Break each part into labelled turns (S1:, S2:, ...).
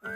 S1: Oh,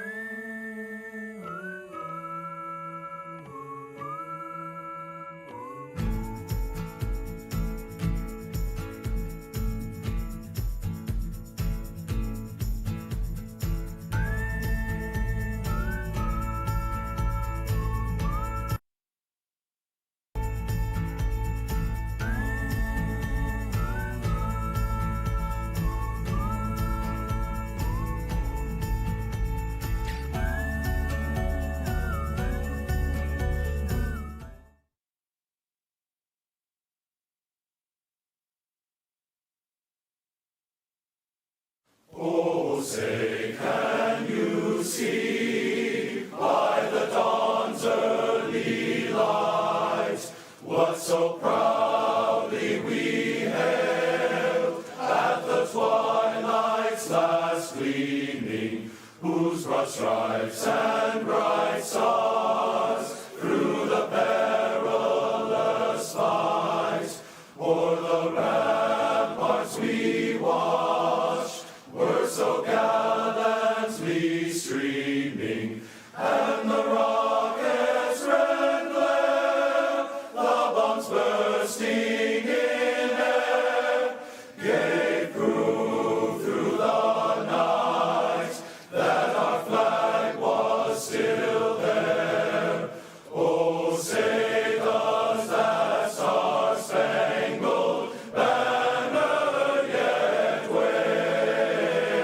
S1: say, can you see by the dawn's early light what so proudly we hailed at the twilight's last gleaming, whose broad stripes and bright stars through the perilous fight o'er the ramparts we watched were so gallantly streaming, and the rocket's red glare, the bombs bursting in air, gave proof through the night that our flag was still there. Oh, say does that star-spangled banner yet wave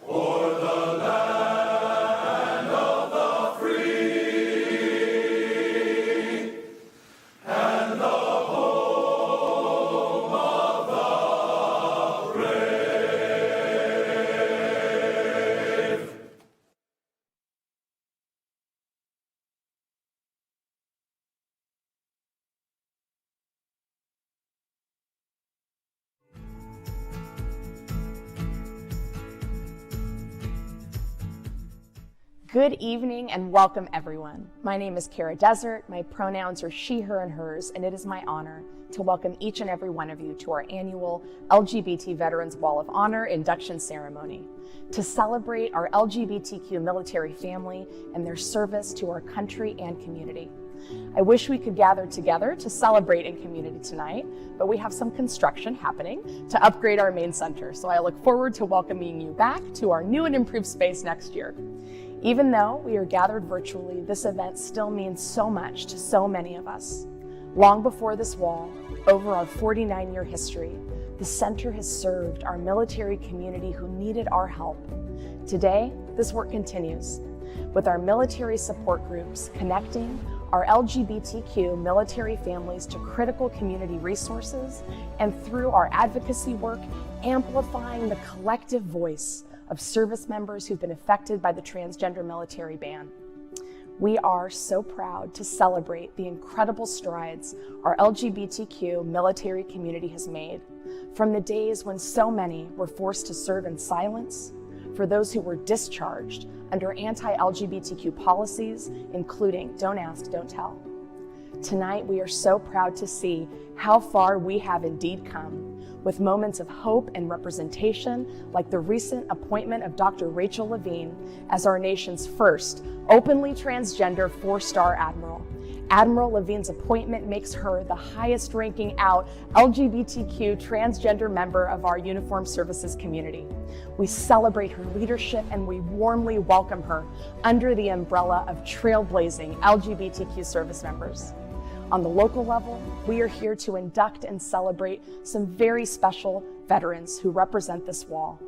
S1: o'er the land of the free and the home of the brave?
S2: Good evening and welcome everyone. My name is Kara Desert, my pronouns are she, her, and hers, and it is my honor to welcome each and every one of you to our annual LGBT Veterans Wall of Honor induction ceremony to celebrate our LGBTQ military family and their service to our country and community. I wish we could gather together to celebrate in community tonight, but we have some construction happening to upgrade our main center, so I look forward to welcoming you back to our new and improved space next year. Even though we are gathered virtually, this event still means so much to so many of us. Long before this wall, over our 49-year history, the center has served our military community who needed our help. Today, this work continues with our military support groups connecting our LGBTQ military families to critical community resources, and through our advocacy work, amplifying the collective voice of service members who've been affected by the transgender military ban. We are so proud to celebrate the incredible strides our LGBTQ military community has made, from the days when so many were forced to serve in silence, for those who were discharged under anti-LGBTQ policies, including Don't Ask, Don't Tell. Tonight, we are so proud to see how far we have indeed come, with moments of hope and representation, like the recent appointment of Dr. Rachel Levine as our nation's first openly transgender 4-star admiral. Admiral Levine's appointment makes her the highest ranking out LGBTQ transgender member of our uniformed services community. We celebrate her leadership and we warmly welcome her under the umbrella of trailblazing LGBTQ service members. On the local level, we are here to induct and celebrate some very special veterans who represent this wall.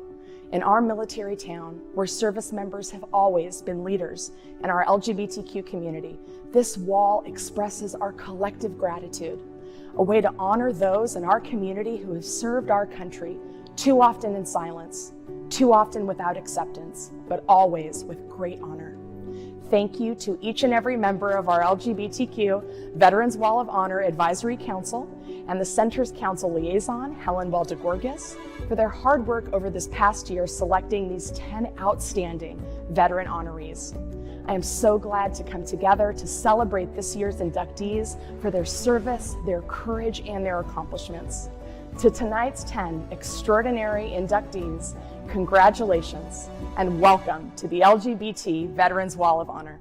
S2: In our military town, where service members have always been leaders in our LGBTQ community, this wall expresses our collective gratitude, a way to honor those in our community who have served our country too often in silence, too often without acceptance, but always with great honor. Thank you to each and every member of our LGBTQ Veterans Wall of Honor Advisory Council and the Center's Council Liaison, Helen Valdegorgas, for their hard work over this past year selecting these 10 outstanding veteran honorees. I am so glad to come together to celebrate this year's inductees for their service, their courage, and their accomplishments. To tonight's 10 extraordinary inductees, congratulations and welcome to the LGBT Veterans Wall of Honor.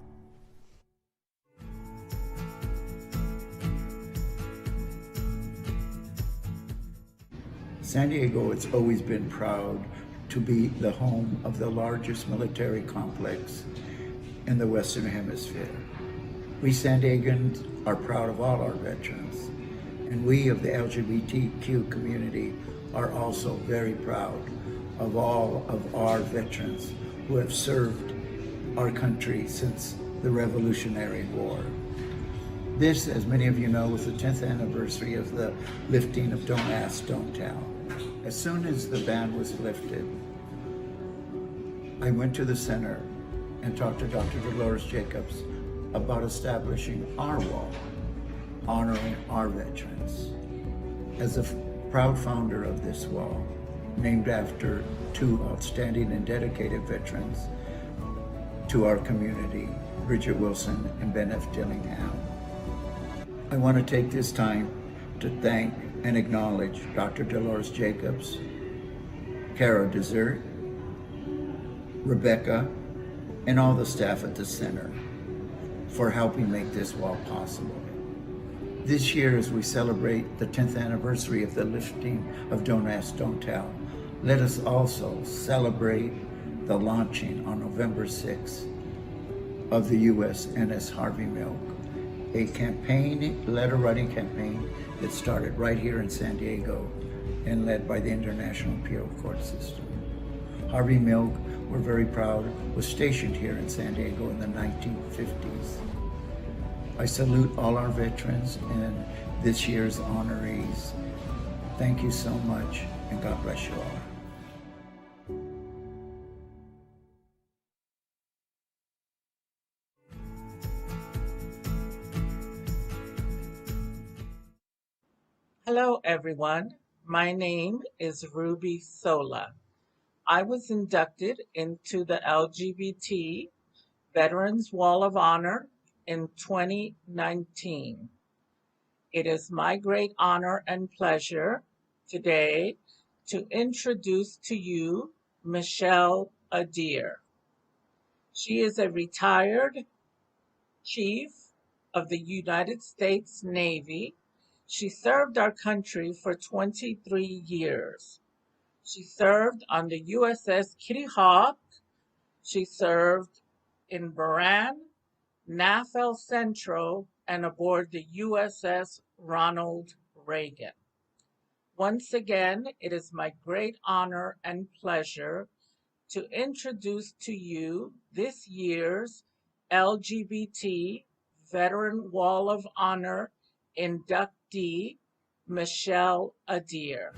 S3: San Diego has always been proud to be the home of the largest military complex in the Western Hemisphere. We San Diegans are proud of all our veterans, and we of the LGBTQ community are also very proud of all of our veterans who have served our country since the Revolutionary War. This, as many of you know, was the 10th anniversary of the lifting of Don't Ask, Don't Tell. As soon as the ban was lifted, I went to the center and talked to Dr. Dolores Jacobs about establishing our wall, honoring our veterans. As a proud founder of this wall, named after two outstanding and dedicated veterans to our community, Bridget Wilson and Ben F. Dillingham, I want to take this time to thank and acknowledge Dr. Dolores Jacobs, Kara Desert, Rebecca, and all the staff at the center for helping make this wall possible. This year, as we celebrate the 10th anniversary of the lifting of Don't Ask, Don't Tell, let us also celebrate the launching on November 6th of the USNS Harvey Milk, a campaign, letter writing campaign that started right here in San Diego and led by the International Appeal Court System. Harvey Milk, we're very proud, was stationed here in San Diego in the 1950s. I salute all our veterans and this year's honorees. Thank you so much, and God bless you all.
S4: Hello, everyone. My name is Ruby Sola. I was inducted into the LGBT Veterans Wall of Honor in 2019. It is my great honor and pleasure today to introduce to you Michelle Adir. She is a retired chief of the United States Navy. She served our country for 23 years. She served on the USS Kitty Hawk. She served in Buran, NAFL Central, and aboard the USS Ronald Reagan. Once again, it is my great honor and pleasure to introduce to you this year's LGBT Veteran Wall of Honor inductee, Michelle Adir.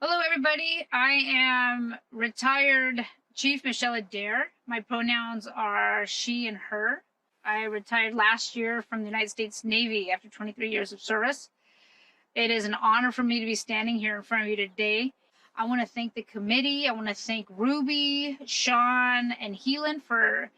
S5: Hello, everybody. I am retired Chief Michelle Adair. My pronouns are she and her. I retired last year from the United States Navy after 23 years of service. It is an honor for me to be standing here in front of you today. I want to thank the committee. I want to thank Ruby, Sean, and Heelan for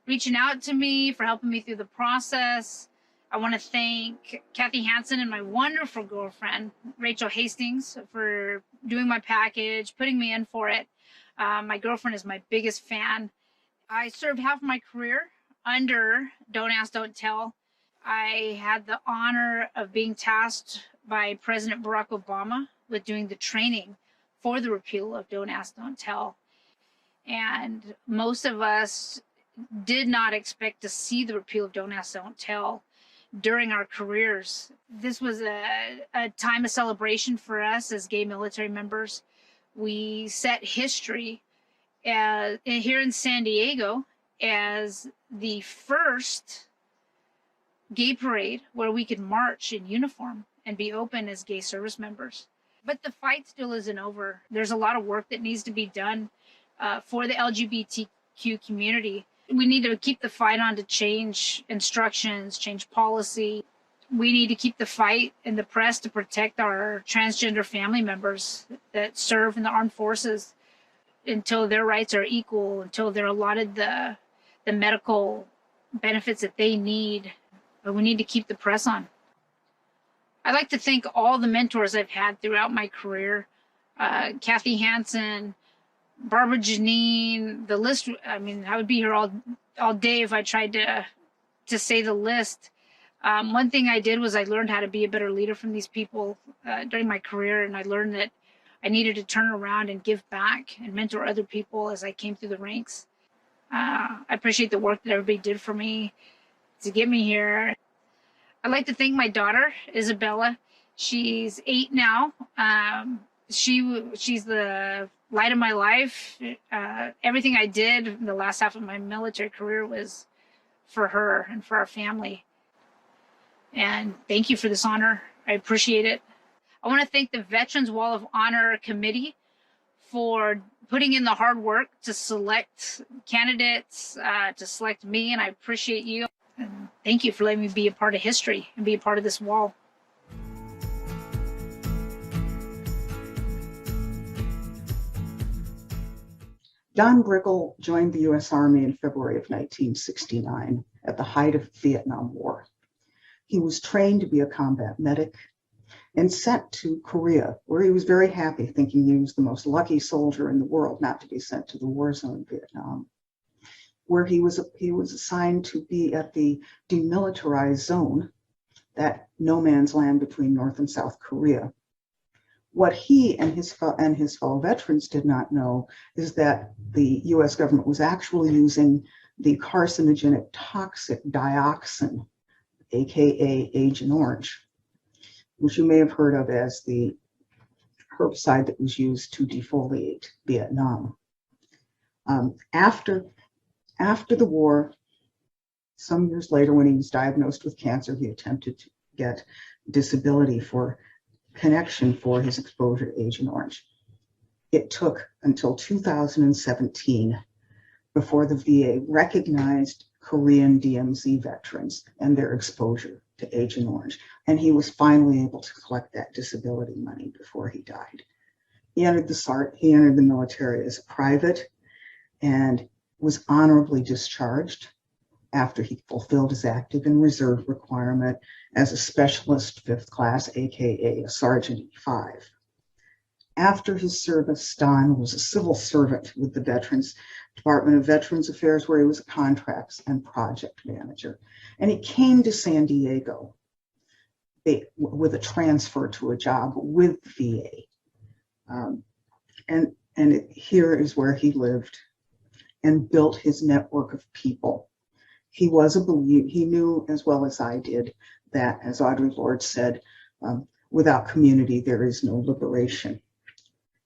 S5: reaching out to me, for helping me through the process. I want to thank Kathy Hansen and my wonderful girlfriend, Rachel Hastings, for doing my package, putting me in for it. My girlfriend is my biggest fan. I served half of my career under Don't Ask, Don't Tell. I had the honor of being tasked by President Barack Obama with doing the training for the repeal of Don't Ask, Don't Tell. And most of us did not expect to see the repeal of Don't Ask, Don't Tell during our careers. This was a time of celebration for us as gay military members. We set history here in San Diego as the first gay parade where we could march in uniform and be open as gay service members. But the fight still isn't over. There's a lot of work that needs to be done for the LGBTQ community. We need to keep the fight on to change instructions, change policy. We need to keep the fight in the press to protect our transgender family members that serve in the armed forces until their rights are equal, until they're allotted the medical benefits that they need. but we need to keep the press on. I'd like to thank all the mentors I've had throughout my career. Kathy Hansen, Barbara Janine, the list. I mean, I would be here all day if I tried to say the list. One thing I did was I learned how to be a better leader from these people during my career, and I learned that I needed to turn around and give back and mentor other people as I came through the ranks. I appreciate the work that everybody did for me to get me here. I'd like to thank my daughter, Isabella. She's 8 now. She's the light of my life. Everything I did in the last half of my military career was for her and for our family. And thank you for this honor. I appreciate it. I want to thank the Veterans Wall of Honor Committee for putting in the hard work to select candidates, to select me, and I appreciate you. And thank you for letting me be a part of history and be a part of this wall.
S6: Don Brickell joined the U.S. Army in February of 1969 at the height of the Vietnam War. He was trained to be a combat medic and sent to Korea, where he was very happy, thinking he was the most lucky soldier in the world not to be sent to the war zone in Vietnam, where he was assigned to be at the demilitarized zone, that no man's land between North and South Korea. What he and his fellow veterans did not know is that the U.S. government was actually using the carcinogenic toxic dioxin, aka Agent Orange, which you may have heard of as the herbicide that was used to defoliate Vietnam. After the war, some years later, when he was diagnosed with cancer, he attempted to get disability for connection for his exposure to Agent Orange. It took until 2017 before the VA recognized Korean DMZ veterans and their exposure to Agent Orange, and he was finally able to collect that disability money before he died. He entered the military as a private and was honorably discharged after he fulfilled his active and reserve requirement as a specialist 5th class, aka a Sergeant E5. After his service, Don was a civil servant with the Department of Veterans Affairs, where he was a contracts and project manager. And he came to San Diego with a transfer to a job with VA. Here is where he lived and built his network of people. He was a believer. He knew as well as I did that, as Audre Lorde said, without community, there is no liberation.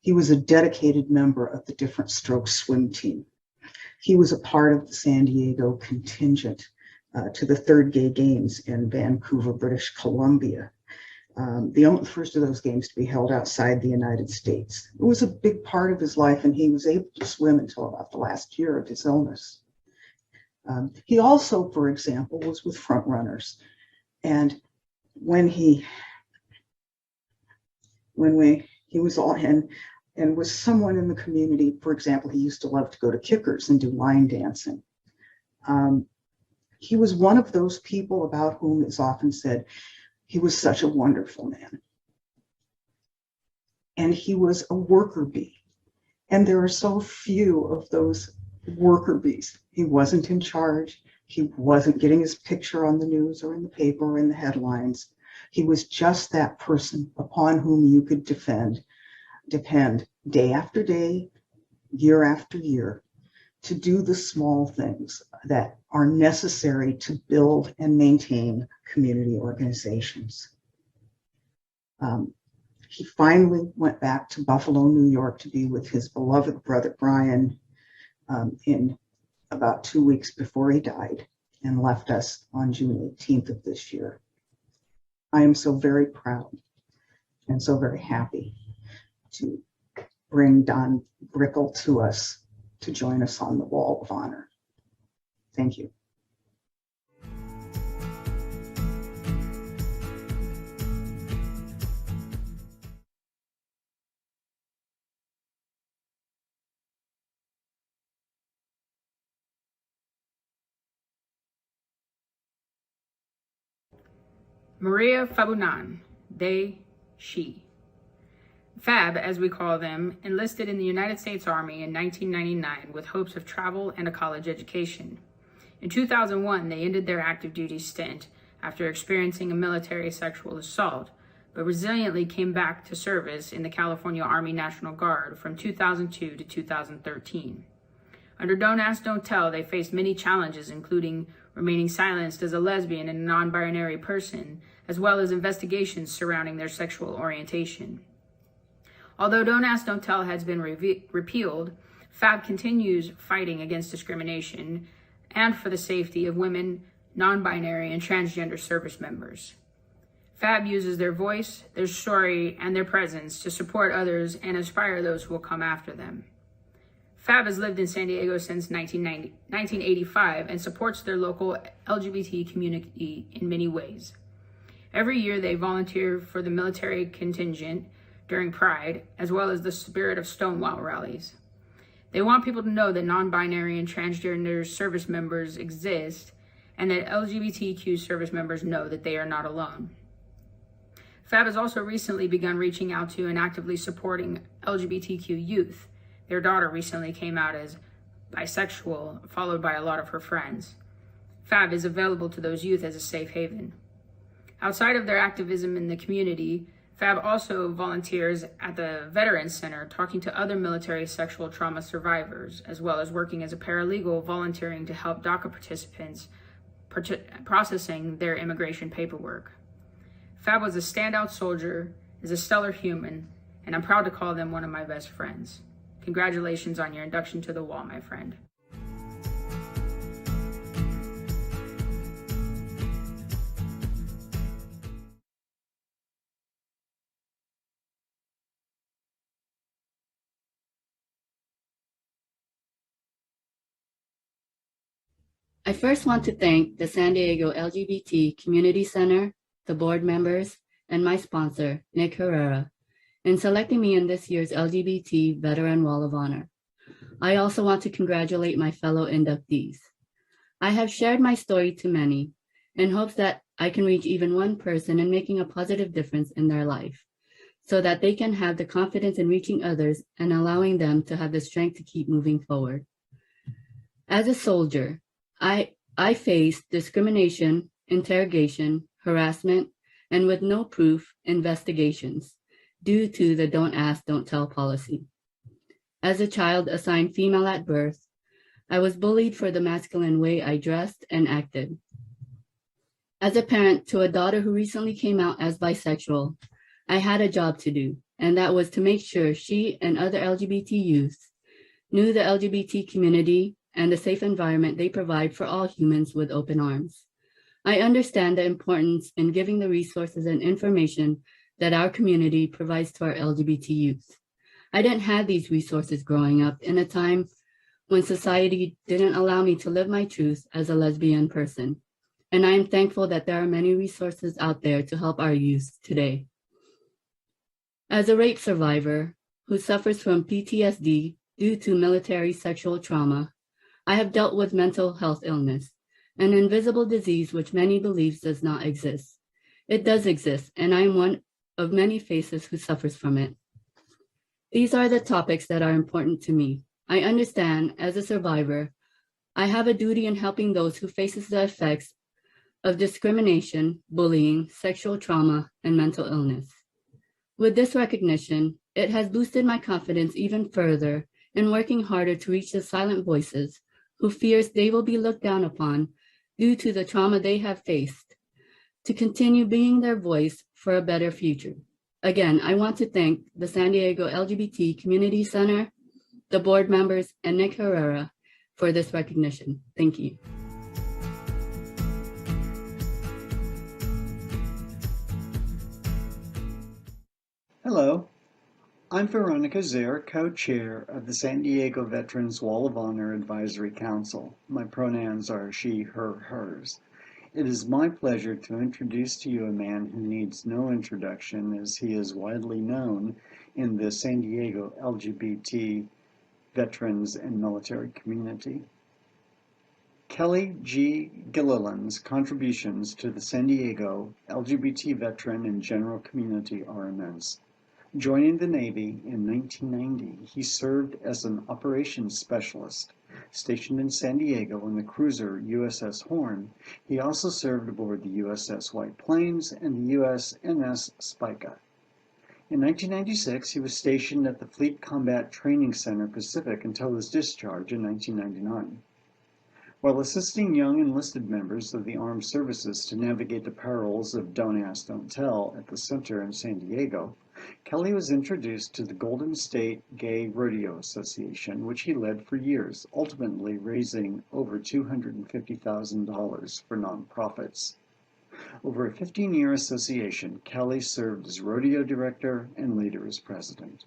S6: He was a dedicated member of the Different Strokes swim team. He was a part of the San Diego contingent to the Third Gay Games in Vancouver, British Columbia. The first of those games to be held outside the United States. It was a big part of his life, and he was able to swim until about the last year of his illness. He also, for example, was with Front Runners, and when he was all and was someone in the community. For example, he used to love to go to kickers and do line dancing. He was one of those people about whom it's often said he was such a wonderful man. And he was a worker bee. And there are so few of those worker bees. He wasn't in charge. He wasn't getting his picture on the news or in the paper or in the headlines. He was just that person upon whom you could depend day after day, year after year, to do the small things that are necessary to build and maintain community organizations. He finally went back to Buffalo, New York to be with his beloved brother Brian in about 2 weeks before he died, and left us on June 18th of this year. I am so very proud and so very happy to bring Don Brickell to us to join us on the Wall of Honor. Thank you.
S7: Maria Fabunan, they, she. Fab, as we call them, enlisted in the United States Army in 1999 with hopes of travel and a college education. In 2001, they ended their active duty stint after experiencing a military sexual assault, but resiliently came back to service in the California Army National Guard from 2002 to 2013. Under Don't Ask, Don't Tell, they faced many challenges, including remaining silenced as a lesbian and a non-binary person, as well as investigations surrounding their sexual orientation. Although Don't Ask, Don't Tell has been repealed, FAB continues fighting against discrimination and for the safety of women, non-binary, and transgender service members. FAB uses their voice, their story, and their presence to support others and inspire those who will come after them. FAB has lived in San Diego since 1985 and supports their local LGBT community in many ways. Every year they volunteer for the military contingent during Pride, as well as the Spirit of Stonewall rallies. They want people to know that non-binary and transgender service members exist and that LGBTQ service members know that they are not alone. FAB has also recently begun reaching out to and actively supporting LGBTQ youth. Their daughter recently came out as bisexual, followed by a lot of her friends. FAB is available to those youth as a safe haven. Outside of their activism in the community, FAB also volunteers at the Veterans Center, talking to other military sexual trauma survivors, as well as working as a paralegal, volunteering to help DACA participants processing their immigration paperwork. FAB was a standout soldier, is a stellar human, and I'm proud to call them one of my best friends. Congratulations on your induction to the wall, my friend.
S8: I first want to thank the San Diego LGBT Community Center, the board members, and my sponsor, Nick Herrera, in selecting me in this year's LGBT Veteran Wall of Honor. I also want to congratulate my fellow inductees. I have shared my story to many in hopes that I can reach even one person in making a positive difference in their life, so that they can have the confidence in reaching others and allowing them to have the strength to keep moving forward. As a soldier, I faced discrimination, interrogation, harassment, and with no proof, investigations due to the Don't Ask, Don't Tell policy. As a child assigned female at birth, I was bullied for the masculine way I dressed and acted. As a parent to a daughter who recently came out as bisexual, I had a job to do, and that was to make sure she and other LGBT youths knew the LGBT community and the safe environment they provide for all humans with open arms. I understand the importance in giving the resources and information that our community provides to our LGBT youth. I didn't have these resources growing up in a time when society didn't allow me to live my truth as a lesbian person. And I am thankful that there are many resources out there to help our youth today. As a rape survivor who suffers from PTSD due to military sexual trauma, I have dealt with mental health illness, an invisible disease which many believe does not exist. It does exist, and I am one of many faces who suffers from it. These are the topics that are important to me. I understand, as a survivor, I have a duty in helping those who faces the effects of discrimination, bullying, sexual trauma, and mental illness. With this recognition, it has boosted my confidence even further in working harder to reach the silent voices who fears they will be looked down upon due to the trauma they have faced, to continue being their voice for a better future. Again, I want to thank the San Diego LGBT Community Center, the board members, and Nick Herrera for this recognition. Thank you.
S9: Hello, I'm Veronica Zare, co-chair of the San Diego Veterans Wall of Honor Advisory Council. My pronouns are she, her, hers. It is my pleasure to introduce to you a man who needs no introduction, as he is widely known in the San Diego LGBT veterans and military community. Kelly G. Gilliland's contributions to the San Diego LGBT veteran and general community are immense. Joining the Navy in 1990, he served as an operations specialist. Stationed in San Diego on the cruiser USS Horn, he also served aboard the USS White Plains and the USNS Spica. In 1996, he was stationed at the Fleet Combat Training Center Pacific until his discharge in 1999. While assisting young enlisted members of the armed services to navigate the perils of Don't Ask, Don't Tell at the center in San Diego, Kelly was introduced to the Golden State Gay Rodeo Association, which he led for years, ultimately raising over $250,000 for nonprofits. Over a 15-year association, Kelly served as rodeo director and later as president.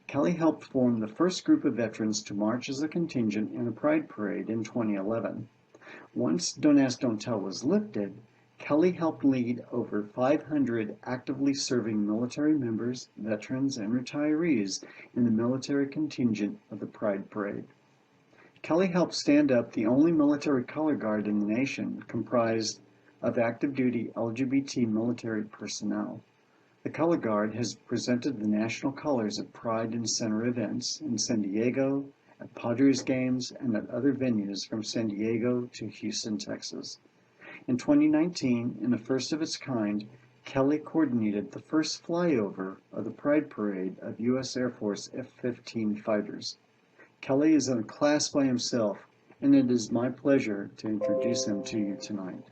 S9: Kelly helped form the first group of veterans to march as a contingent in a pride parade in 2011. Once Don't Ask, Don't Tell was lifted, Kelly helped lead over 500 actively serving military members, veterans, and retirees in the military contingent of the Pride Parade. Kelly helped stand up the only military color guard in the nation comprised of active duty LGBT military personnel. The Color Guard has presented the national colors at Pride and Center events in San Diego, at Padres games, and at other venues from San Diego to Houston, Texas. In 2019, in a first of its kind, Kelly coordinated the first flyover of the Pride Parade of U.S. Air Force F-15 fighters. Kelly is in a class by himself, and it is my pleasure to introduce him to you tonight.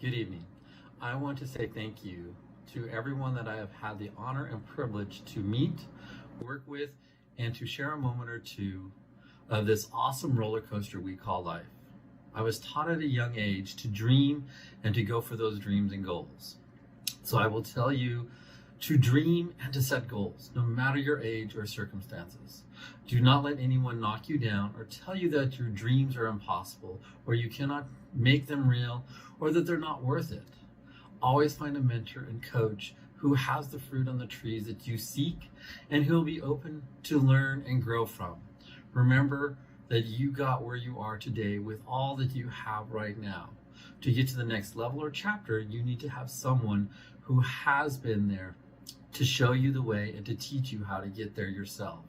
S10: Good evening. I want to say thank you to everyone that I have had the honor and privilege to meet, work with, and to share a moment or two of this awesome roller coaster we call life. I was taught at a young age to dream and to go for those dreams and goals. So I will tell you to dream and to set goals, no matter your age or circumstances. Do not let anyone knock you down or tell you that your dreams are impossible or you cannot make them real or that they're not worth it. Always find a mentor and coach who has the fruit on the trees that you seek and who will be open to learn and grow from. Remember that you got where you are today with all that you have right now. To get to the next level or chapter, you need to have someone who has been there to show you the way and to teach you how to get there yourself.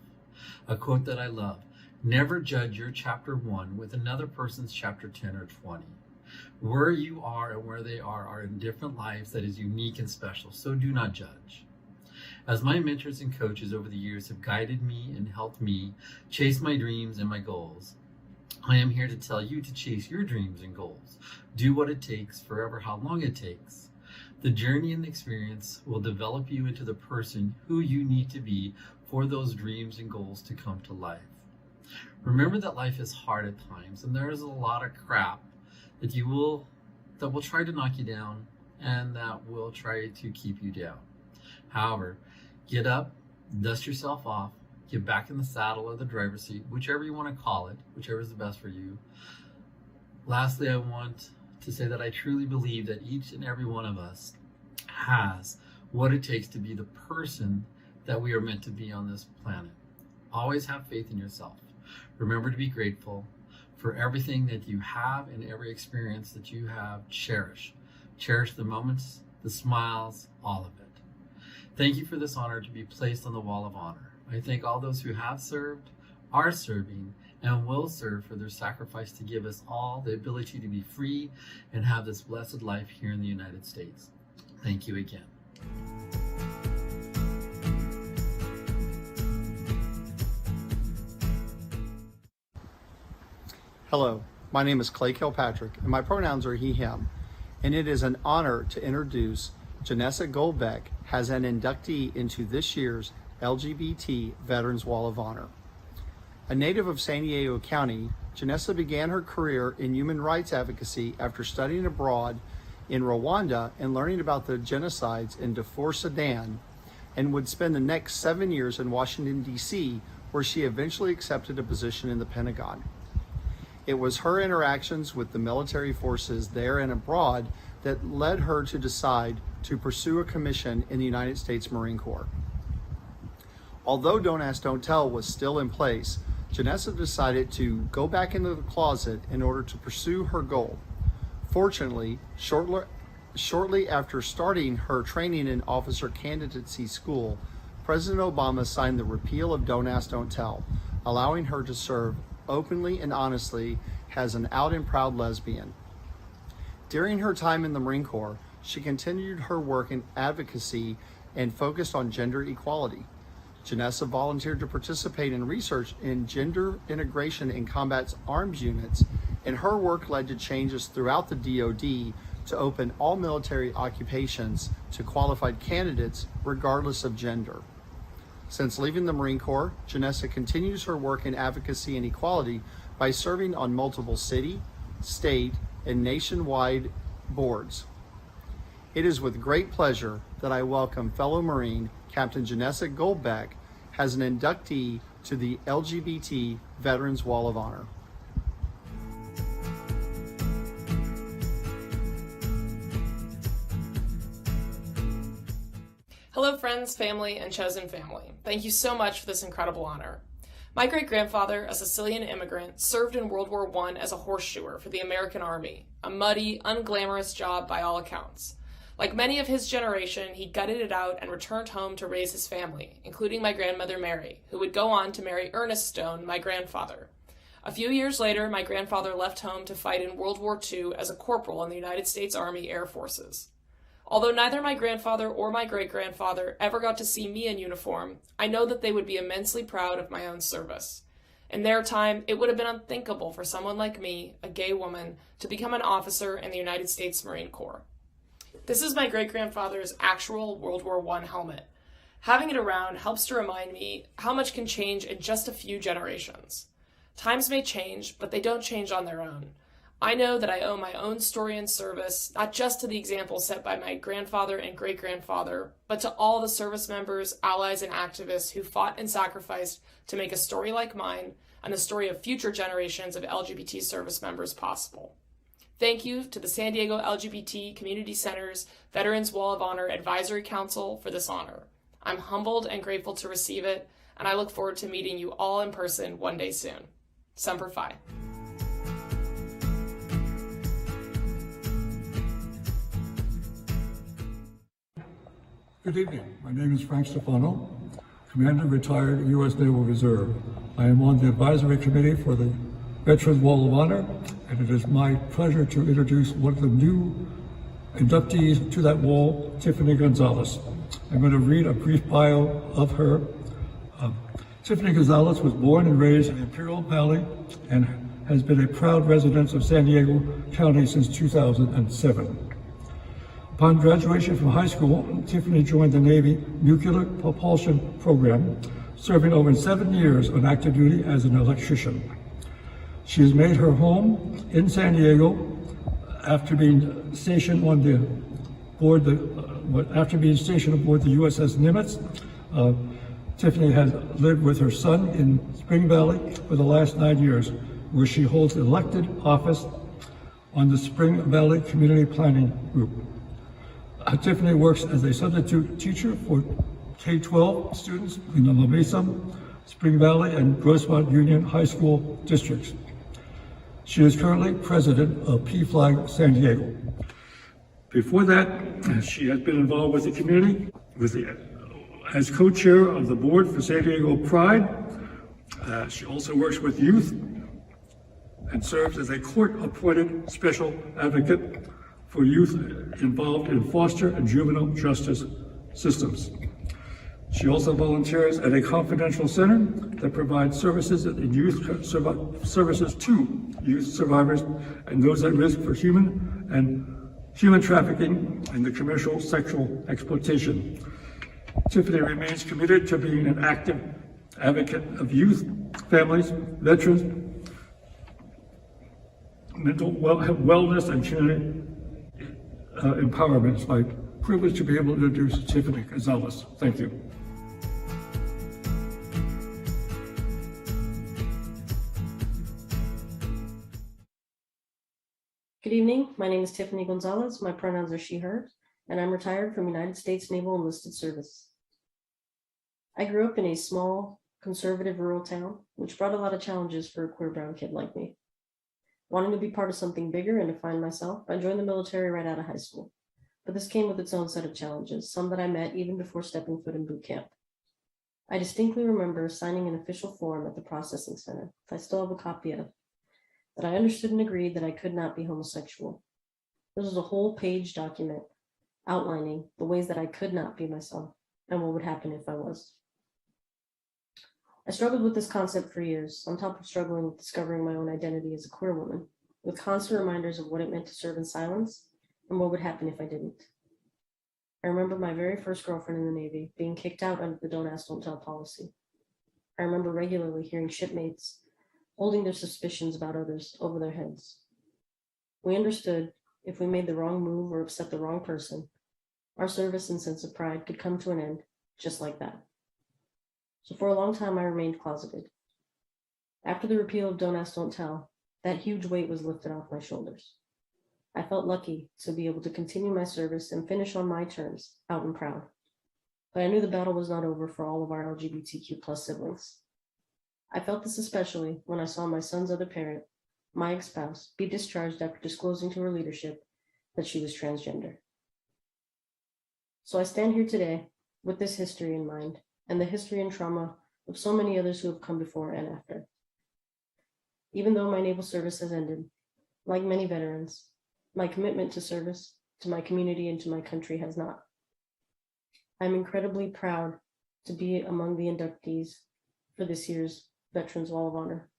S10: A quote that I love: never judge your chapter 1 with another person's chapter 10 or 20. Where you are and where they are in different lives that is unique and special, so do not judge. As my mentors and coaches over the years have guided me and helped me chase my dreams and my goals, I am here to tell you to chase your dreams and goals. Do what it takes, forever how long it takes. The journey and the experience will develop you into the person who you need to be for those dreams and goals to come to life. Remember that life is hard at times, and there is a lot of crap that will try to knock you down and that will try to keep you down. However, get up, dust yourself off, get back in the saddle or the driver's seat, whichever you want to call it, whichever is the best for you. Lastly, I want to say that I truly believe that each and every one of us has what it takes to be the person that we are meant to be on this planet. Always have faith in yourself. Remember to be grateful for everything that you have and every experience that you have. Cherish the moments, the smiles, all of it. Thank you for this honor to be placed on the Wall of Honor. I thank all those who have served, are serving, and will serve for their sacrifice to give us all the ability to be free and have this blessed life here in the United States. Thank you again.
S11: Hello, my name is Clay Kilpatrick, and my pronouns are he, him, and it is an honor to introduce Janessa Goldbeck as an inductee into this year's LGBT Veterans Wall of Honor. A native of San Diego County, Janessa began her career in human rights advocacy after studying abroad in Rwanda and learning about the genocides in Darfur, Sudan, and would spend the next 7 years in Washington, D.C., where she eventually accepted a position in the Pentagon. It was her interactions with the military forces there and abroad that led her to decide to pursue a commission in the United States Marine Corps. Although Don't Ask, Don't Tell was still in place, Janessa decided to go back into the closet in order to pursue her goal. Fortunately, shortly after starting her training in officer candidacy school, President Obama signed the repeal of Don't Ask, Don't Tell, allowing her to serve openly and honestly as an out and proud lesbian. During her time in the Marine Corps, she continued her work in advocacy and focused on gender equality. Janessa volunteered to participate in research in gender integration in combat's arms units, and her work led to changes throughout the DoD to open all military occupations to qualified candidates regardless of gender. Since leaving the Marine Corps, Janessa continues her work in advocacy and equality by serving on multiple city, state, and nationwide boards. It is with great pleasure that I welcome fellow Marine Captain Janessa Goldbeck as an inductee to the LGBT Veterans Wall of Honor.
S12: Hello friends, family, and chosen family. Thank you so much for this incredible honor. My great-grandfather, a Sicilian immigrant, served in World War I as a horseshoer for the American Army, a muddy, unglamorous job by all accounts. Like many of his generation, he gutted it out and returned home to raise his family, including my grandmother Mary, who would go on to marry Ernest Stone, my grandfather. A few years later, my grandfather left home to fight in World War II as a corporal in the United States Army Air Forces. Although neither my grandfather or my great-grandfather ever got to see me in uniform, I know that they would be immensely proud of my own service. In their time, it would have been unthinkable for someone like me, a gay woman, to become an officer in the United States Marine Corps. This is my great-grandfather's actual World War I helmet. Having it around helps to remind me how much can change in just a few generations. Times may change, but they don't change on their own. I know that I owe my own story and service, not just to the example set by my grandfather and great-grandfather, but to all the service members, allies, and activists who fought and sacrificed to make a story like mine and the story of future generations of LGBT service members possible. Thank you to the San Diego LGBT Community Center's Veterans Wall of Honor Advisory Council for this honor. I'm humbled and grateful to receive it, and I look forward to meeting you all in person one day soon. Semper Fi.
S13: Good evening. My name is Frank Stefano, Commander retired U.S. Naval Reserve. I am on the advisory committee for the Veterans Wall of Honor, and it is my pleasure to introduce one of the new inductees to that wall, Tiffany Gonzalez. I'm going to read a brief bio of her. Tiffany Gonzalez was born and raised in the Imperial Valley and has been a proud resident of San Diego County since 2007. Upon graduation from high school, Tiffany joined the Navy Nuclear Propulsion Program, serving over 7 years on active duty as an electrician. She has made her home in San Diego after being stationed aboard the USS Nimitz. Tiffany has lived with her son in Spring Valley for the last 9 years, where she holds elected office on the Spring Valley Community Planning Group. Tiffany works as a substitute teacher for K-12 students in the La Mesa, Spring Valley, and Grossmont Union High School districts. She is currently president of PFLAG San Diego. Before that, she has been involved with the community as co-chair of the board for San Diego Pride. She also works with youth and serves as a court-appointed special advocate for youth involved in foster and juvenile justice systems. She also volunteers at a confidential center that provides services to youth survivors and those at risk for human trafficking and the commercial sexual exploitation. Tiffany remains committed to being an active advocate of youth, families, veterans, mental wellness, and community empowerment. It's my privilege to be able to introduce Tiffany Gonzalez. Thank you.
S14: Good evening. My name is Tiffany Gonzalez. My pronouns are she, her, and I'm retired from United States Naval Enlisted Service. I grew up in a small, conservative rural town, which brought a lot of challenges for a queer brown kid like me. Wanting to be part of something bigger and to find myself, I joined the military right out of high school. But this came with its own set of challenges, some that I met even before stepping foot in boot camp. I distinctly remember signing an official form at the processing center, that I still have a copy of, that I understood and agreed that I could not be homosexual. This was a whole page document outlining the ways that I could not be myself and what would happen if I was. I struggled with this concept for years, on top of struggling with discovering my own identity as a queer woman, with constant reminders of what it meant to serve in silence and what would happen if I didn't. I remember my very first girlfriend in the Navy being kicked out under the don't ask, don't tell policy. I remember regularly hearing shipmates holding their suspicions about others over their heads. We understood if we made the wrong move or upset the wrong person, our service and sense of pride could come to an end just like that. So for a long time, I remained closeted. After the repeal of Don't Ask, Don't Tell, that huge weight was lifted off my shoulders. I felt lucky to be able to continue my service and finish on my terms, out and proud. But I knew the battle was not over for all of our LGBTQ+ siblings. I felt this especially when I saw my son's other parent, my ex-spouse, be discharged after disclosing to her leadership that she was transgender. So I stand here today with this history in mind, and the history and trauma of so many others who have come before and after. Even though my naval service has ended, like many veterans, my commitment to service, to my community, and to my country has not. I'm incredibly proud to be among the inductees for this year's Veterans Wall of Honor,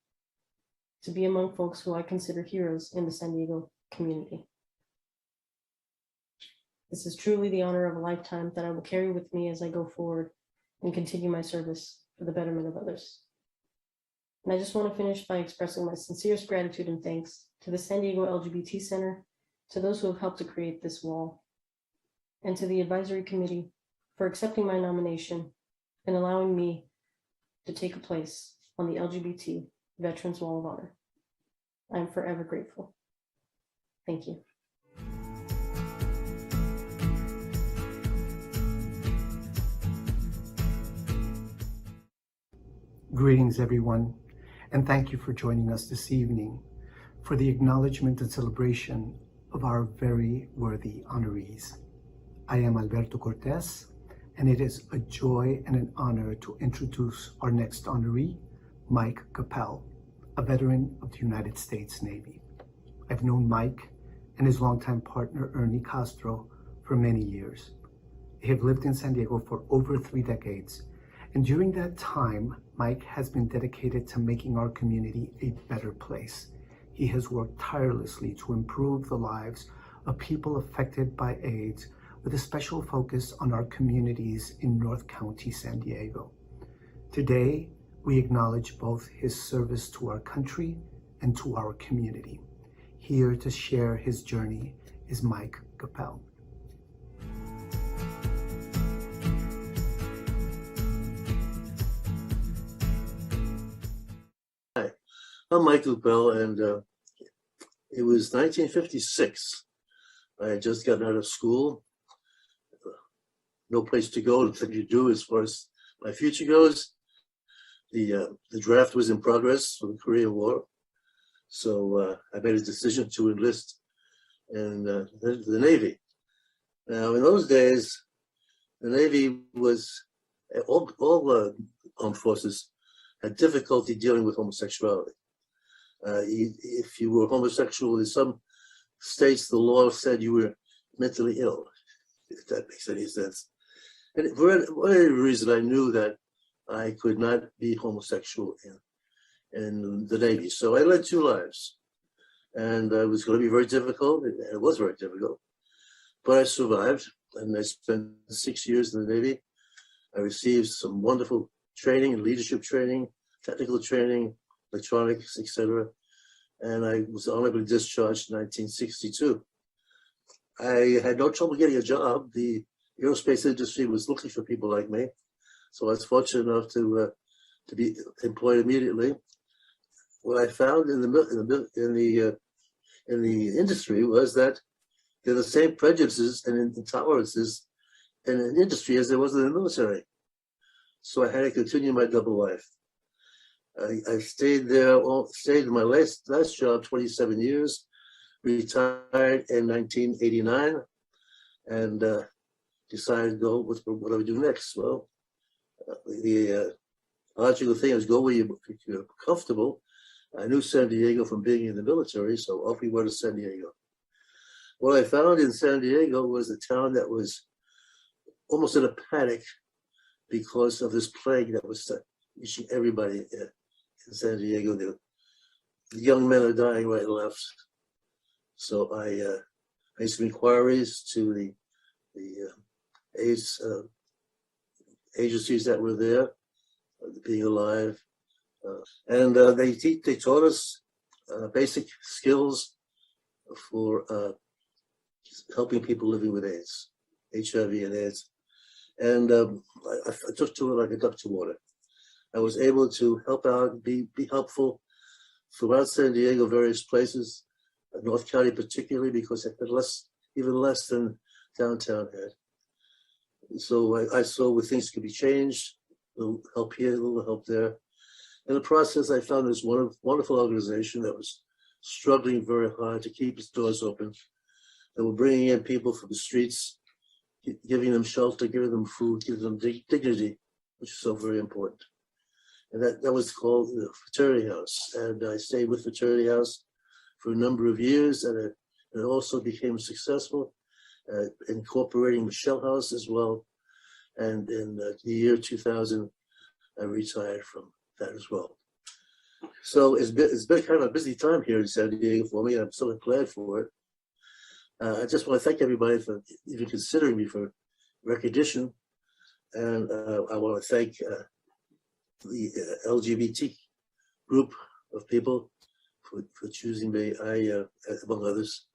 S14: to be among folks who I consider heroes in the San Diego community. This is truly the honor of a lifetime that I will carry with me as I go forward and continue my service for the betterment of others. And I just want to finish by expressing my sincerest gratitude and thanks to the San Diego LGBT Center, to those who have helped to create this wall, and to the advisory committee for accepting my nomination and allowing me to take a place on the LGBT Veterans Wall of Honor. I am forever grateful. Thank you.
S15: Greetings, everyone, and thank you for joining us this evening for the acknowledgement and celebration of our very worthy honorees. I am Alberto Cortez, and it is a joy and an honor to introduce our next honoree, Mike Capelle, a veteran of the United States Navy. I've known Mike and his longtime partner, Ernie Castro, for many years. They have lived in San Diego for over 3 decades, and during that time, Mike has been dedicated to making our community a better place. He has worked tirelessly to improve the lives of people affected by AIDS, with a special focus on our communities in North County, San Diego. Today, we acknowledge both his service to our country and to our community. Here to share his journey is Mike Capelle.
S16: Hi, I'm Mike Capelle, and it was 1956. I had just gotten out of school. No place to go, nothing to do as far as my future goes. The draft was in progress for the Korean War, so I made a decision to enlist in the Navy. Now, in those days, the Navy was, all armed forces had difficulty dealing with homosexuality. If you were homosexual in some states, the law said you were mentally ill, if that makes any sense. And for whatever reason, I knew that I could not be homosexual in the Navy. So I led 2 lives. And it was going to be very difficult. It was very difficult. But I survived, and I spent 6 years in the Navy. I received some wonderful training and leadership training, technical training, electronics, etc. And I was honorably discharged in 1962. I had no trouble getting a job. The aerospace industry was looking for people like me, so I was fortunate enough to be employed immediately. What I found in the industry was that there are the same prejudices and intolerances in an industry as there was in the military. so I had to continue my double life. I stayed there, stayed in my last job 27 years, retired in 1989, and decided to go, what do I do next? Well, the logical thing is go where you're comfortable. I knew San Diego from being in the military, so off we went to San Diego. What I found in San Diego was a town that was almost in a panic because of this plague that was reaching everybody in San Diego. The young men are dying right and left. So I made some inquiries to the AIDS agencies that were there, being alive, and they taught us basic skills for helping people living with AIDS, HIV and AIDS. And I took to it like a duck to water. I was able to help out, be helpful throughout San Diego, various places, North County particularly, because I had even less than downtown had. So I saw where things could be changed, a little help here, a little help there. In the process, I found this wonderful organization that was struggling very hard to keep its doors open. They were bringing in people from the streets, giving them shelter, giving them food, giving them dignity, which is so very important. And that was called the Fraternity House. And I stayed with Fraternity House for a number of years, and it also became successful, incorporating Michelle House as well. And in the year 2000, I retired from that as well. So it's been kind of a busy time here in San Diego for me, and I'm so glad for it. I just want to thank everybody for even considering me for recognition. And I want to thank the LGBT group of people for choosing me, among others.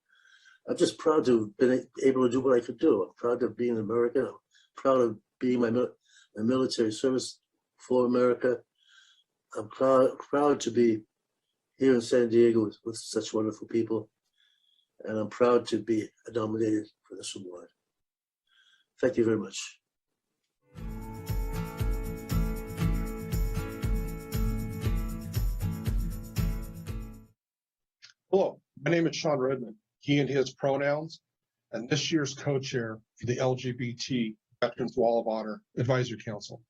S16: I'm just proud to have been able to do what I could do. I'm proud of being an American. I'm proud of being my military service for America. I'm proud to be here in San Diego with such wonderful people. And I'm proud to be nominated for this award. Thank you very much.
S17: Hello, my name is Sean Redman, he and his pronouns, and this year's co-chair for the LGBT Veterans Wall of Honor Advisory Council.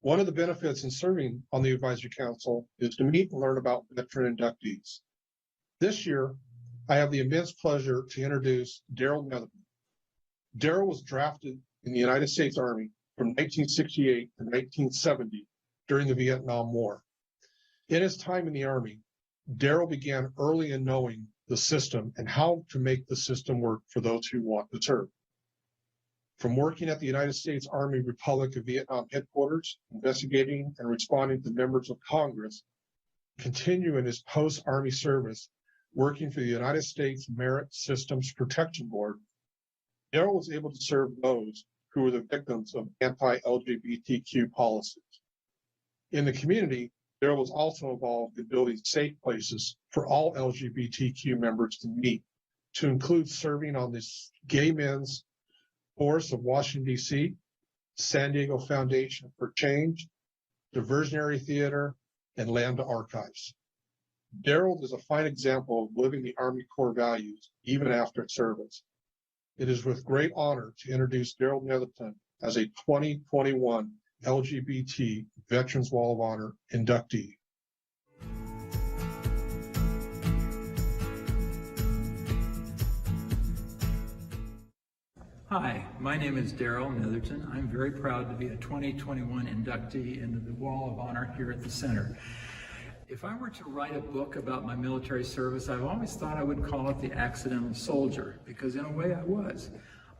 S17: One of the benefits in serving on the Advisory Council is to meet and learn about veteran inductees. This year, I have the immense pleasure to introduce Daryl Nelson. Daryl was drafted in the United States Army from 1968 to 1970 during the Vietnam War. In his time in the Army, Daryl began early in knowing the system and how to make the system work for those who want to serve. From working at the United States Army Republic of Vietnam headquarters, investigating and responding to members of Congress, continuing his post-Army service, working for the United States Merit Systems Protection Board, Daryl was able to serve those who were the victims of anti-LGBTQ policies. In the community, Daryl was also involved in building safe places for all LGBTQ members to meet, to include serving on the Gay Men's Force of Washington, D.C., San Diego Foundation for Change, Diversionary Theater, and Lambda Archives. Daryl is a fine example of living the Army Corps values even after service. It is with great honor to introduce Daryl Nelson as a 2021 LGBT Veterans Wall of Honor inductee.
S10: Hi, my name is Daryl Nelson. I'm very proud to be a 2021 inductee into the Wall of Honor here at the Center. If I were to write a book about my military service, I've always thought I would call it The Accidental Soldier, because in a way I was.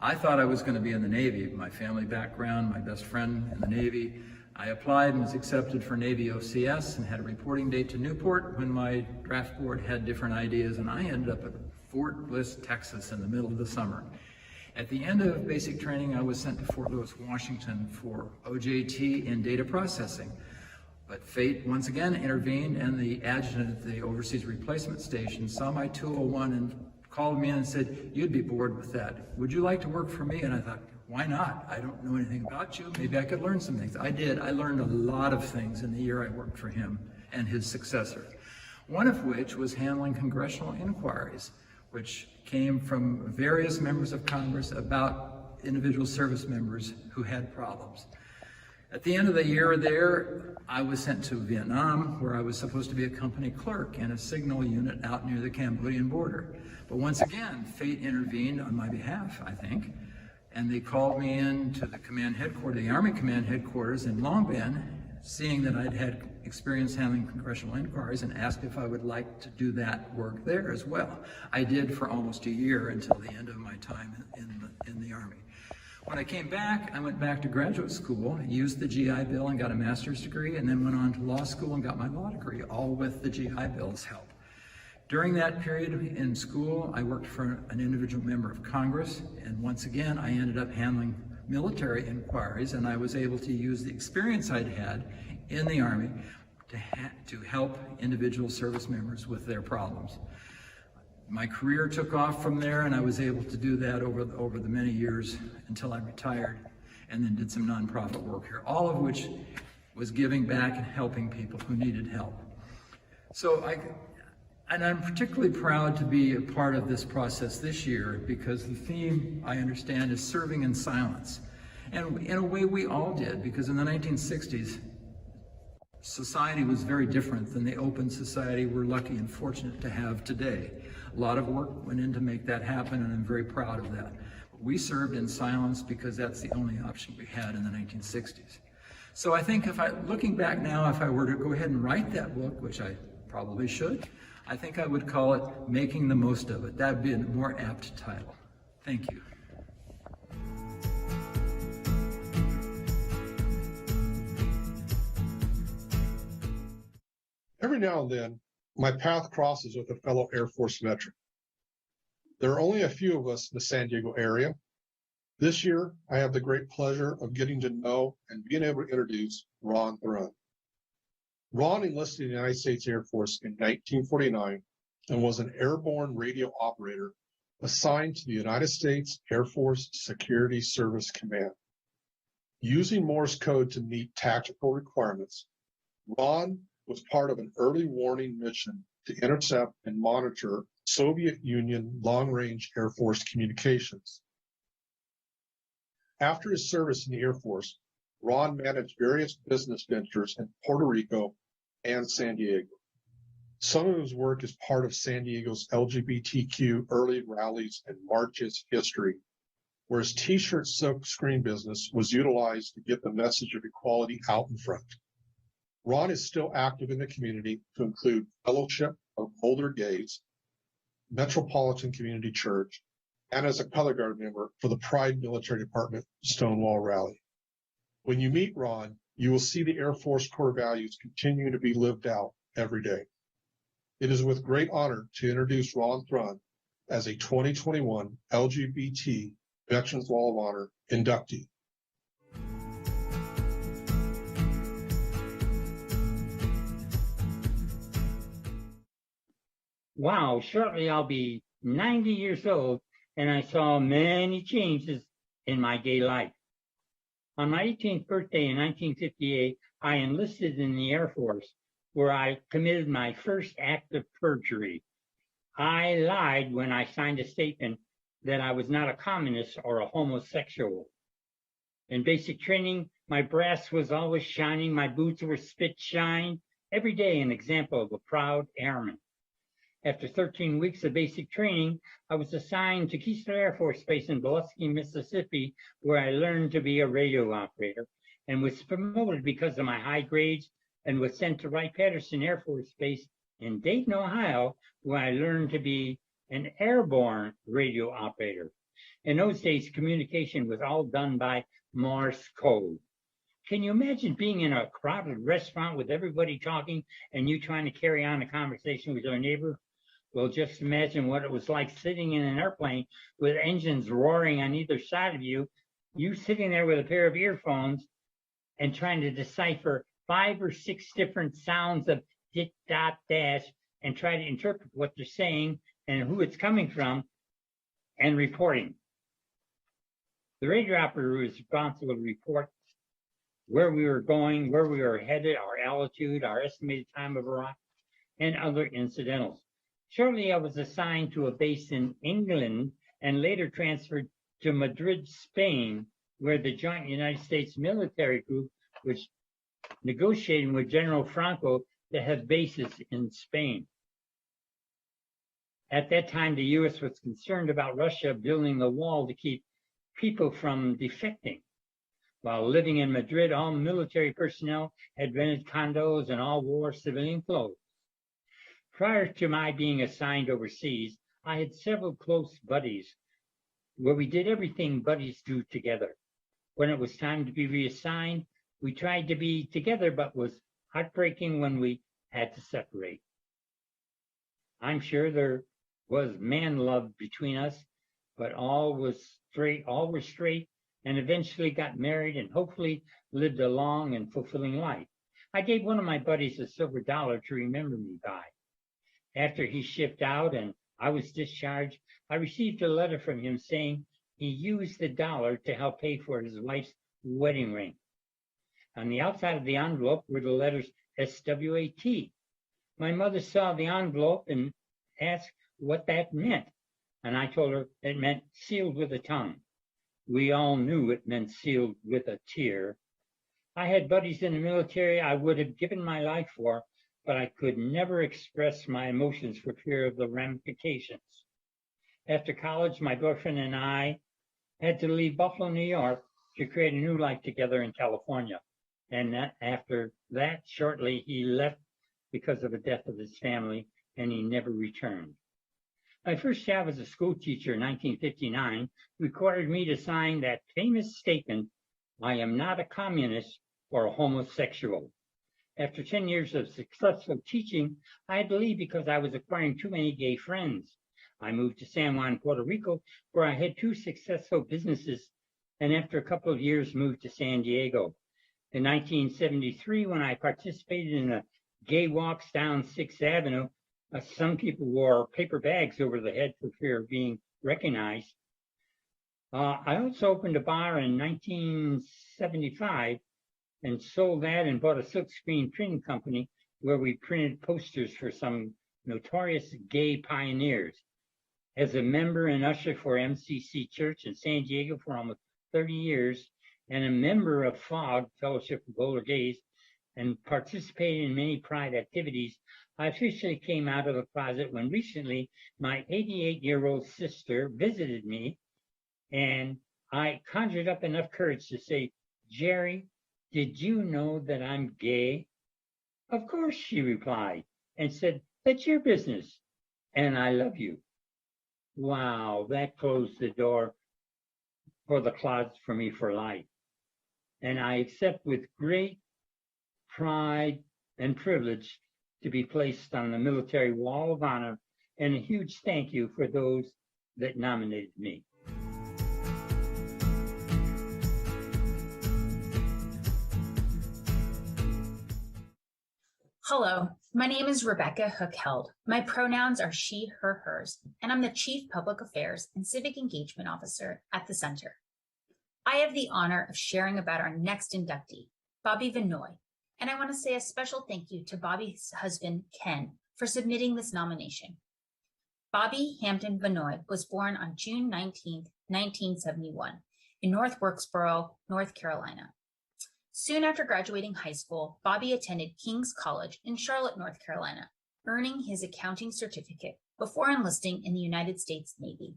S10: I thought I was going to be in the Navy. My family background, my best friend in the Navy. I applied and was accepted for Navy OCS and had a reporting date to Newport when my draft board had different ideas, and I ended up at Fort Bliss, Texas in the middle of the summer. At the end of basic training, I was sent to Fort Lewis, Washington for OJT in data processing. But fate once again intervened, and the adjutant at the Overseas Replacement Station saw my 201 and called me in and said, "You'd be bored with that. Would you like to work for me?" And I thought,
S18: why not? I don't know anything about you. Maybe I could learn some things. I did. I learned a lot of things in the year I worked for him and his successor. One of which was handling congressional inquiries, which came from various members of Congress about individual service members who had problems. At the end of the year there, I was sent to Vietnam, where I was supposed to be a company clerk in a signal unit out near the Cambodian border. But once again, fate intervened on my behalf, I think, and they called me in to the command headquarters, the Army command headquarters in Long Binh, seeing that I'd had experience handling congressional inquiries, and asked if I would like to do that work there as well. I did for almost a year until the end of my time in the Army. When I came back, I went back to graduate school, used the GI Bill and got a master's degree, and then went on to law school and got my law degree, all with the GI Bill's help. During that period in school, I worked for an individual member of Congress, and once again, I ended up handling military inquiries, and I was able to use the experience I'd had in the Army to help individual service members with their problems. My career took off from there, and I was able to do that over the many years until I retired, and then did some nonprofit work here, all of which was giving back and helping people who needed help. So I'm particularly proud to be a part of this process this year, because the theme, I understand, is serving in silence. And in a way we all did, because in the 1960s, society was very different than the open society we're lucky and fortunate to have today. A lot of work went in to make that happen, and I'm very proud of that. But we served in silence because that's the only option we had in the 1960s. So I think looking back now, if I were to go ahead and write that book, which I probably should, I think I would call it Making the Most of It. That'd be a more apt title. Thank you.
S17: Every now and then, my path crosses with a fellow Air Force veteran. There are only a few of us in the San Diego area. This year, I have the great pleasure of getting to know and being able to introduce Ron Thrun. Ron enlisted in the United States Air Force in 1949 and was an airborne radio operator assigned to the United States Air Force Security Service Command. Using Morse code to meet tactical requirements, Ron was part of an early warning mission to intercept and monitor Soviet Union long-range Air Force communications. After his service in the Air Force, Ron managed various business ventures in Puerto Rico and San Diego. Some of his work is part of San Diego's LGBTQ early rallies and marches history, where his t-shirt silk screen business was utilized to get the message of equality out in front. Ron is still active in the community, to include Fellowship of Older Gays, Metropolitan Community Church, and as a color guard member for the Pride Military Department Stonewall Rally. When you meet Ron, you will see the Air Force core values continue to be lived out every day. It is with great honor to introduce Ron Thrun as a 2021 LGBT Veterans Wall of Honor inductee.
S19: Wow, shortly I'll be 90 years old, and I saw many changes in my gay life. On my 18th birthday in 1958, I enlisted in the Air Force, where I committed my first act of perjury. I lied when I signed a statement that I was not a communist or a homosexual. In basic training, my brass was always shining, my boots were spit shine, every day an example of a proud airman. After 13 weeks of basic training, I was assigned to Keesler Air Force Base in Biloxi, Mississippi, where I learned to be a radio operator and was promoted because of my high grades, and was sent to Wright-Patterson Air Force Base in Dayton, Ohio, where I learned to be an airborne radio operator. In those days, communication was all done by Morse code. Can you imagine being in a crowded restaurant with everybody talking and you trying to carry on a conversation with your neighbor? Well, just imagine what it was like sitting in an airplane with engines roaring on either side of you, you sitting there with a pair of earphones and trying to decipher 5 or 6 different sounds of dit, dot, dash, and try to interpret what they're saying and who it's coming from and reporting. The radio operator was responsible to report where we were going, where we were headed, our altitude, our estimated time of arrival, and other incidentals. Shortly, I was assigned to a base in England and later transferred to Madrid, Spain, where the joint United States military group was negotiating with General Franco to have bases in Spain. At that time, the U.S. was concerned about Russia building the wall to keep people from defecting. While living in Madrid, all military personnel had rented condos and all wore civilian clothes. Prior to my being assigned overseas, I had several close buddies where we did everything buddies do together. When it was time to be reassigned, we tried to be together, but was heartbreaking when we had to separate. I'm sure there was man love between us, but all were straight, and eventually got married and hopefully lived a long and fulfilling life. I gave one of my buddies a silver dollar to remember me by. After he shipped out and I was discharged, I received a letter from him saying he used the dollar to help pay for his wife's wedding ring. On the outside of the envelope were the letters SWAT. My mother saw the envelope and asked what that meant, and I told her it meant sealed with a tongue. We all knew it meant sealed with a tear. I had buddies in the military I would have given my life for, but I could never express my emotions for fear of the ramifications. After college, my boyfriend and I had to leave Buffalo, New York to create a new life together in California. And after that, shortly, he left because of the death of his family, and he never returned. My first job as a school teacher in 1959 required me to sign that famous statement, "I am not a communist or a homosexual." After 10 years of successful teaching, I had to leave because I was acquiring too many gay friends. I moved to San Juan, Puerto Rico, where I had 2 successful businesses, and after a couple of years moved to San Diego. In 1973, when I participated in the gay walks down 6th Avenue, some people wore paper bags over the head for fear of being recognized. I also opened a bar in 1975 and sold that and bought a silkscreen printing company where we printed posters for some notorious gay pioneers. As a member and usher for MCC Church in San Diego for almost 30 years, and a member of FOG, Fellowship of Older Gays, and participated in many pride activities, I officially came out of the closet when recently my 88-year-old sister visited me, and I conjured up enough courage to say, "Jerry, did you know that I'm gay?" "Of course," she replied, and said, "That's your business, and I love you." Wow, that closed the door for the closet for me for life. And I accept with great pride and privilege to be placed on the Military Wall of Honor, and a huge thank you for those that nominated me.
S20: Hello, my name is Rebecca Hook-Held. My pronouns are she, her, hers, and I'm the Chief Public Affairs and Civic Engagement Officer at the Center. I have the honor of sharing about our next inductee, Bobby Vannoy, and I want to say a special thank you to Bobby's husband, Ken, for submitting this nomination. Bobby Hampton Vannoy was born on June 19, 1971, in North Wilkesboro, North Carolina. Soon after graduating high school, Bobby attended King's College in Charlotte, North Carolina, earning his accounting certificate before enlisting in the United States Navy.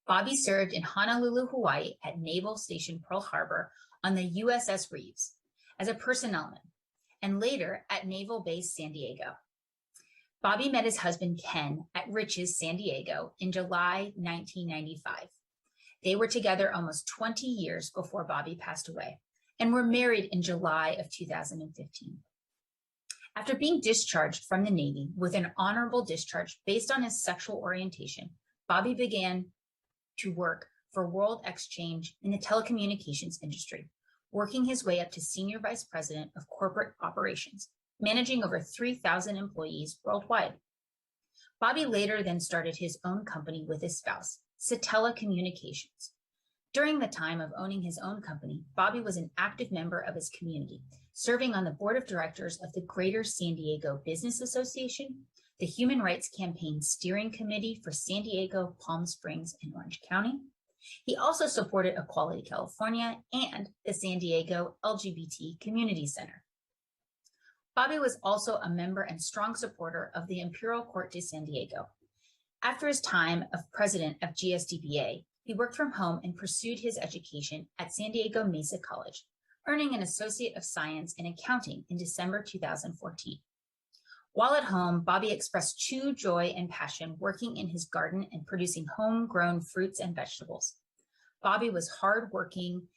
S20: Bobby served in Honolulu, Hawaii at Naval Station Pearl Harbor on the USS Reeves as a personnelman, and later at Naval Base San Diego. Bobby met his husband Ken at Rich's San Diego in July 1995. They were together almost 20 years before Bobby passed away, and were married in July of 2015. After being discharged from the Navy with an honorable discharge based on his sexual orientation, Bobby began to work for World Exchange in the telecommunications industry, working his way up to Senior Vice President of Corporate Operations, managing over 3,000 employees worldwide. Bobby later then started his own company with his spouse, Satella Communications, During the time of owning his own company, Bobby was an active member of his community, serving on the board of directors of the Greater San Diego Business Association, the Human Rights Campaign Steering Committee for San Diego, Palm Springs, and Orange County. He also supported Equality California and the San Diego LGBT Community Center. Bobby was also a member and strong supporter of the Imperial Court de San Diego. After his time of president of GSDBA, he worked from home and pursued his education at San Diego Mesa College, earning an Associate of Science in Accounting in December 2014. While at home, Bobby expressed true joy and passion working in his garden and producing homegrown fruits and vegetables. Bobby was hardworking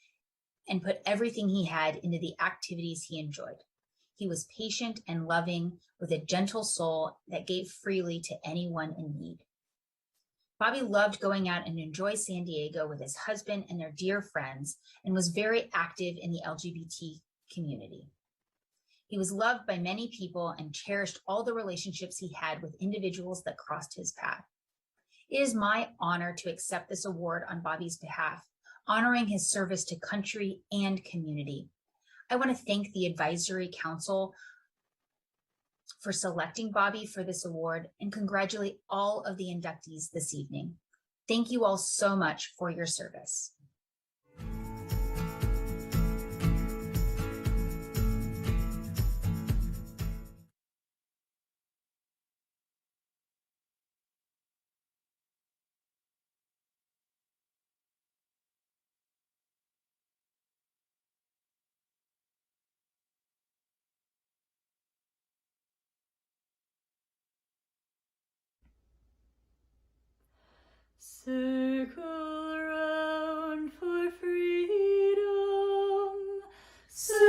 S20: and put everything he had into the activities he enjoyed. He was patient and loving with a gentle soul that gave freely to anyone in need. Bobby loved going out and enjoy San Diego with his husband and their dear friends and was very active in the LGBT community. He was loved by many people and cherished all the relationships he had with individuals that crossed his path. It is my honor to accept this award on Bobby's behalf, honoring his service to country and community. I want to thank the Advisory Council for selecting Bobby for this award and congratulate all of the inductees this evening. Thank you all so much for your service.
S1: Circle round for freedom. Circle